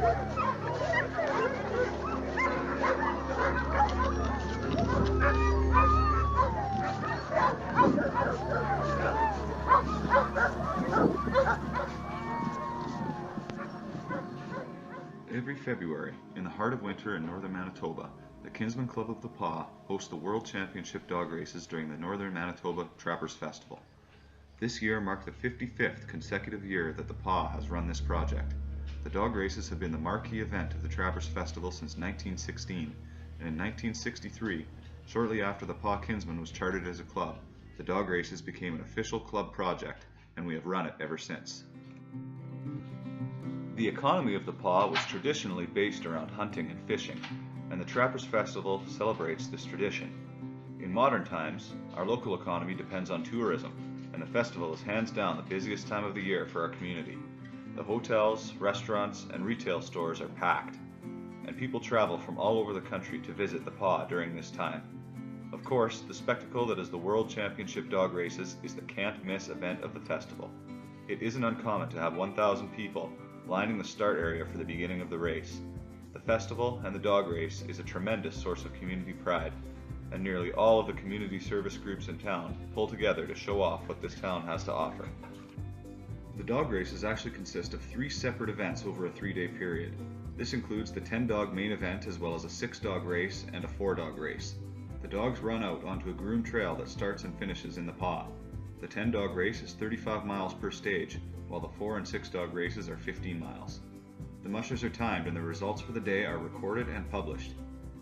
Every February, in the heart of winter in northern Manitoba, the Kinsmen Club of the Paw hosts the World Championship Dog Races during the Northern Manitoba Trappers Festival. This year marked the 55th consecutive year that the Paw has run this project. The dog races have been the marquee event of the Trappers Festival since 1916, and in 1963, shortly after the Paw Kinsmen was chartered as a club, the dog races became an official club project, and we have run it ever since. The economy of the Paw was traditionally based around hunting and fishing, and the Trappers Festival celebrates this tradition. In modern times, our local economy depends on tourism, and the festival is hands down the busiest time of the year for our community. The hotels, restaurants, and retail stores are packed, and people travel from all over the country to visit the Paw during this time. Of course, the spectacle that is the World Championship Dog Races is the can't-miss event of the festival. It isn't uncommon to have 1,000 people lining the start area for the beginning of the race. The festival and the dog race is a tremendous source of community pride, and nearly all of the community service groups in town pull together to show off what this town has to offer. The dog races actually consist of 3 separate events over a 3-day period. This includes the 10-dog main event as well as a 6-dog race and a 4-dog race. The dogs run out onto a groomed trail that starts and finishes in the Paw. The 10-dog race is 35 miles per stage, while the 4 and 6-dog races are 15 miles. The mushers are timed and the results for the day are recorded and published.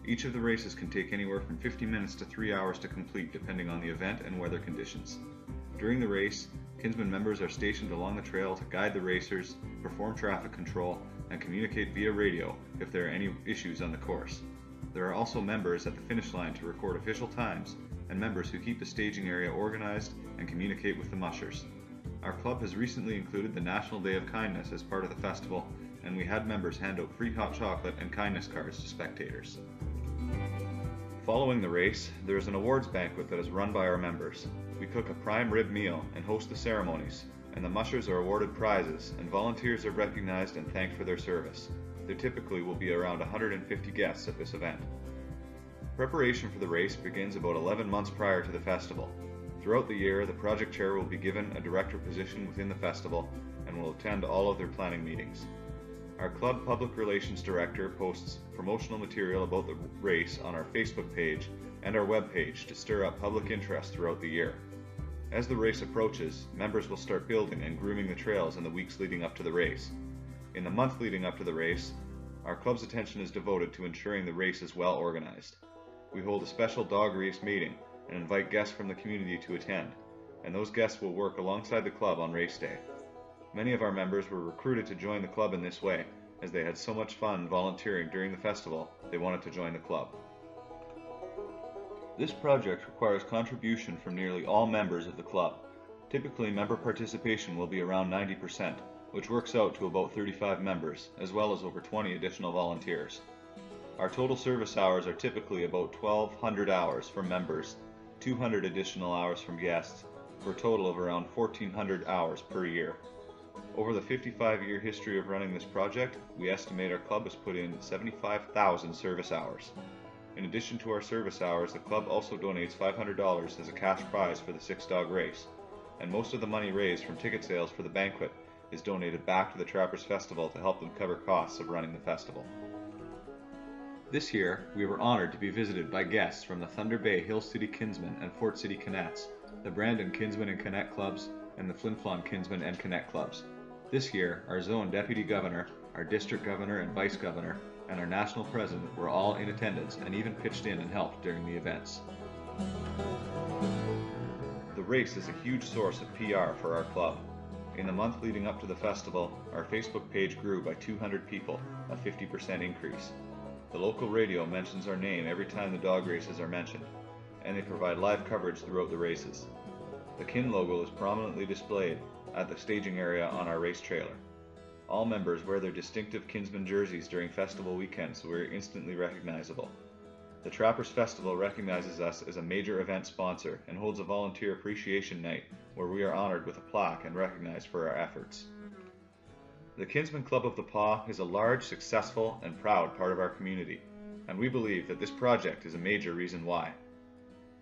Each of the races can take anywhere from 50 minutes to 3 hours to complete depending on the event and weather conditions. During the race, Kinsmen members are stationed along the trail to guide the racers, perform traffic control, and communicate via radio if there are any issues on the course. There are also members at the finish line to record official times, and members who keep the staging area organized and communicate with the mushers. Our club has recently included the National Day of Kindness as part of the festival, and we had members hand out free hot chocolate and kindness cards to spectators. Following the race, there is an awards banquet that is run by our members. We cook a prime rib meal and host the ceremonies, and the mushers are awarded prizes, and volunteers are recognized and thanked for their service. There typically will be around 150 guests at this event. Preparation for the race begins about 11 months prior to the festival. Throughout the year, the project chair will be given a director position within the festival and will attend all of their planning meetings. Our club public relations director posts promotional material about the race on our Facebook page and our web page to stir up public interest throughout the year. As the race approaches, members will start building and grooming the trails in the weeks leading up to the race. In the month leading up to the race, our club's attention is devoted to ensuring the race is well organized. We hold a special dog race meeting and invite guests from the community to attend, and those guests will work alongside the club on race day. Many of our members were recruited to join the club in this way, as they had so much fun volunteering during the festival, they wanted to join the club. This project requires contribution from nearly all members of the club. Typically, member participation will be around 90%, which works out to about 35 members, as well as over 20 additional volunteers. Our total service hours are typically about 1,200 hours from members, 200 additional hours from guests, for a total of around 1,400 hours per year. Over the 55-year history of running this project, we estimate our club has put in 75,000 service hours. In addition to our service hours, the club also donates $500 as a cash prize for the 6-dog race, and most of the money raised from ticket sales for the banquet is donated back to the Trappers Festival to help them cover costs of running the festival. This year, we were honored to be visited by guests from the Thunder Bay Hill City Kinsmen and Fort City Canets, the Brandon Kinsmen and Canet Clubs, and the Flin Flon Kinsmen and Canet Clubs. This year, our zone deputy governor, our district governor and vice governor, and our national president were all in attendance and even pitched in and helped during the events. The race is a huge source of PR for our club. In the month leading up to the festival, our Facebook page grew by 200 people, a 50% increase. The local radio mentions our name every time the dog races are mentioned, and they provide live coverage throughout the races. The Kin logo is prominently displayed at the staging area on our race trailer. All members wear their distinctive Kinsmen jerseys during festival weekends, so we are instantly recognizable. The Trappers Festival recognizes us as a major event sponsor and holds a volunteer appreciation night where we are honored with a plaque and recognized for our efforts. The Kinsmen Club of the Paw is a large, successful, and proud part of our community, and we believe that this project is a major reason why.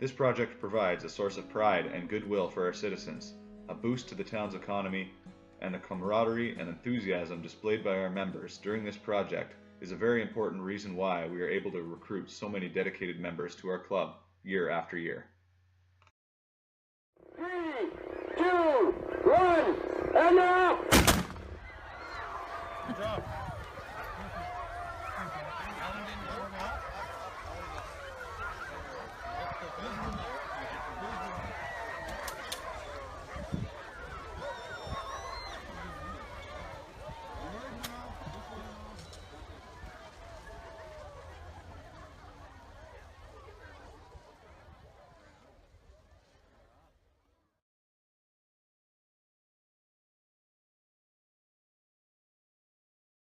This project provides a source of pride and goodwill for our citizens, a boost to the town's economy, and the camaraderie and enthusiasm displayed by our members during this project is a very important reason why we are able to recruit so many dedicated members to our club year after year. 3, 2, 1, and now! Good job.